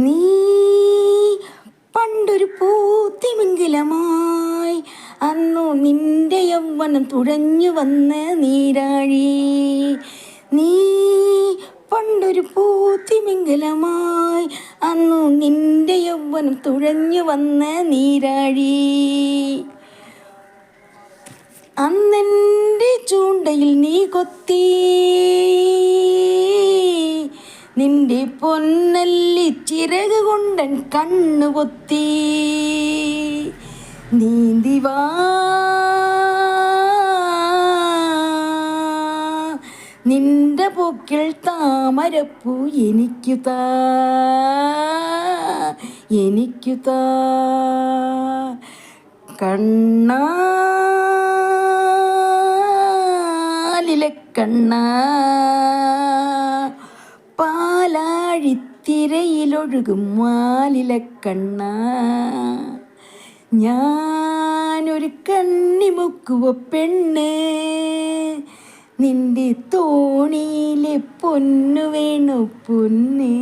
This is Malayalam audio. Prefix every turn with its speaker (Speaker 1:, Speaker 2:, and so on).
Speaker 1: നീ പണ്ടൊരു പൂത്തിമിംഗലമായി, അന്നു നിന്റെ യൗവനം തുഴഞ്ഞു വന്ന നീരാഴി. നീ പണ്ടൊരു പൂത്തിമിംഗലമായി, അന്നു നിന്റെ യൗവനം തുഴഞ്ഞു വന്ന നീരാഴി. അന്നെൻ്റെ ചൂണ്ടയിൽ നീ കൊത്തി, നിന്റെ പൊന്നല്ലി ചിറക് കൊണ്ടൻ കണ്ണു പൊത്തി. നീന്തിവാ നിന്റെ പൊക്കിൽ താമരപ്പൂ എനിക്കു താ, എനിക്കു താ. കണ്ണാലിലെ കണ്ണാ, പാലാഴിത്തിരയിലൊഴുകും മാലിലെ കണ്ണാ, ഞാനൊരു കണ്ണിമുക്കുവ പെണ്ണ്, നിന്റെ തോണിയിലെ പൊന്നു വേണു പൊന്ന്.